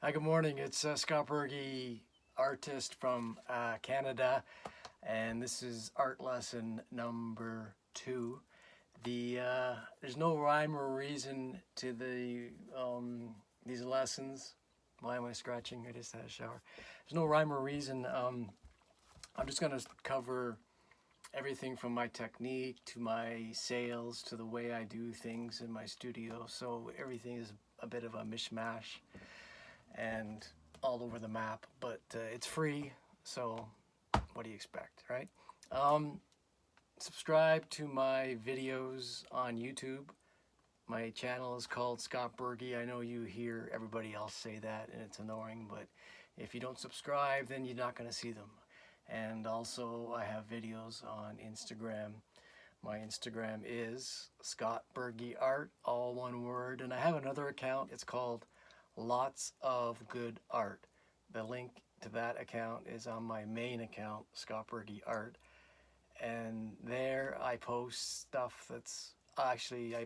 Hi, good morning. It's Scott Berge, artist from Canada, and this is art lesson number 2. There's no rhyme or reason to these lessons. Why am I scratching? I just had a shower. There's no rhyme or reason. I'm just gonna cover everything from my technique to my sales to the way I do things in my studio. So everything is a bit of a mishmash and all over the map, but it's free, so what do you expect, right? Subscribe to my videos on YouTube. My channel is called Scott Berge. I know you hear everybody else say that and it's annoying, but if you don't subscribe, then you're not going to see them. And also I have videos on Instagram. My Instagram is Scott Berge Art, all one word, and I have another account. It's called Lots of Good Art. The link to that account is on my main account, Scott Berge Art, and there I post stuff I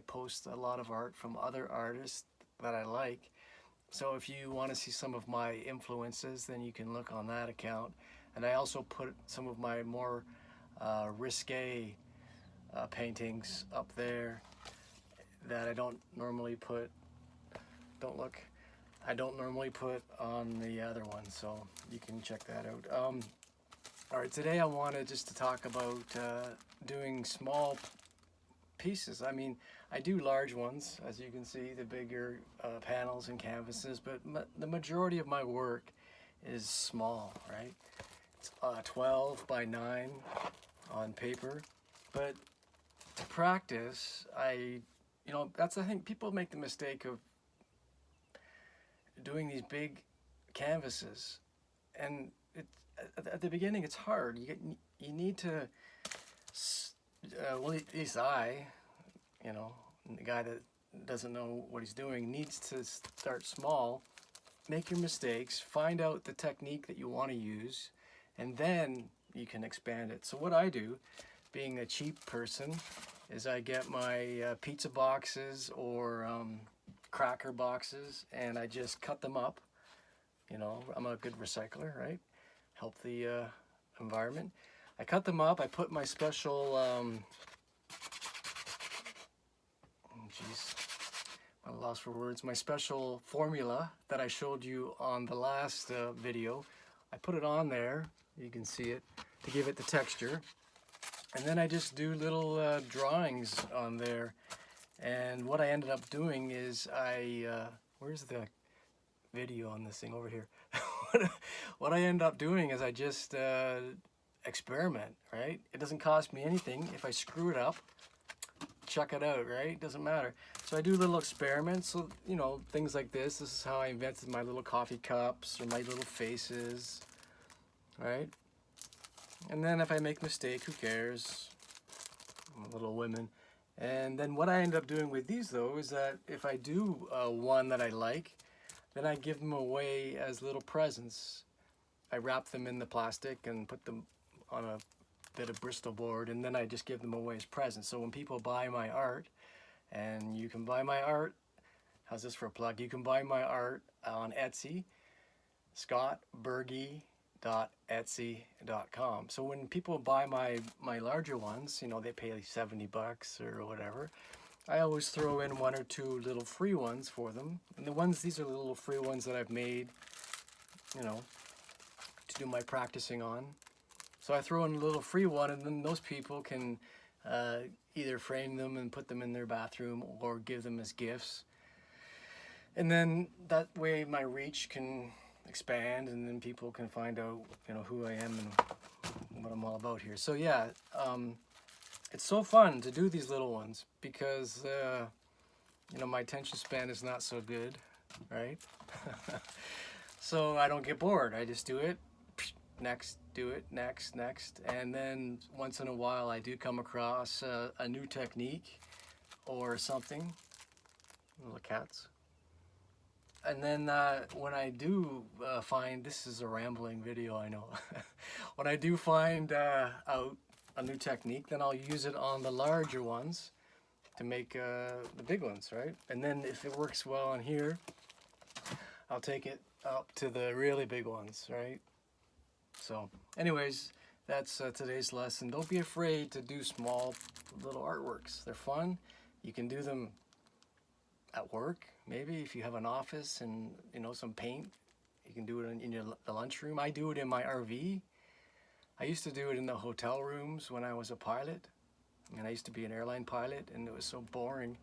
post a lot of art from other artists that I like. So if you want to see some of my influences, then you can look on that account. And I also put some of my more risque paintings up there that I don't normally put. Don't look. I don't normally put on the other one, so you can check that out. All right, today I wanted just to talk about doing small pieces. I mean, I do large ones, as you can see, the bigger panels and canvases, but the majority of my work is small, right? It's 12 by 9 on paper, but to practice, I think people make the mistake of doing these big canvases, and at the beginning it's hard. You need to, well, at least the guy that doesn't know what he's doing needs to start small, make your mistakes, find out the technique that you want to use, and then you can expand it. So what I do, being a cheap person, is I get my pizza boxes or cracker boxes and I just cut them up. I'm a good recycler, right? Help the environment. I cut them up. I put my special I'm lost for words. My special formula that I showed you on the last video, I put it on there. You can see it to give it the texture. And then I just do little drawings on there. And what I ended up doing is where's the video on this thing over here? What I end up doing is I just experiment, right? It doesn't cost me anything. If I screw it up, chuck it out, right? Doesn't matter. So I do little experiments. So, things like this. This is how I invented my little coffee cups or my little faces, right? And then if I make a mistake, who cares? Little women. And then what I end up doing with these, though, is that if I do one that I like, then I give them away as little presents. I wrap them in the plastic and put them on a bit of Bristol board, and then I just give them away as presents. So when people buy my art, and you can buy my art, how's this for a plug? You can buy my art on Etsy, scottberge.etsy.com. So when people buy my larger ones, they pay like $70 or whatever, I always throw in 1 or 2 little free ones for them. And these are the little free ones that I've made, to do my practicing on. So I throw in a little free one, and then those people can either frame them and put them in their bathroom or give them as gifts. And then that way my reach can expand, and then people can find out, who I am and what I'm all about here. So yeah, it's so fun to do these little ones because, my attention span is not so good, right? So I don't get bored. I just do it, next, do it, next. And then once in a while I do come across a new technique or something. Little cats. And then when I do find, this is a rambling video, I know. When I do find out a new technique, then I'll use it on the larger ones to make the big ones, right? And then if it works well on here, I'll take it up to the really big ones, right? So anyways, that's today's lesson. Don't be afraid to do small little artworks. They're fun. You can do them at work, maybe if you have an office and some paint. You can do it in your lunchroom. I do it in my RV. I used to do it in the hotel rooms when I was a pilot. I mean, I used to be an airline pilot, and it was so boring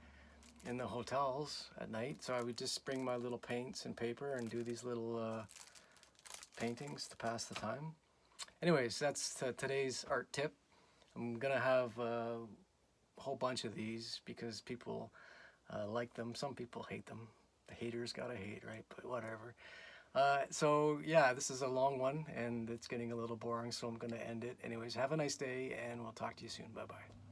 in the hotels at night. So I would just bring my little paints and paper and do these little paintings to pass the time. Anyways, that's today's art tip. I'm gonna have a whole bunch of these because people like them. Some people hate them. The haters gotta hate, right? But whatever. So yeah, this is a long one and it's getting a little boring, so I'm gonna end it. Anyways, have a nice day and we'll talk to you soon. Bye bye.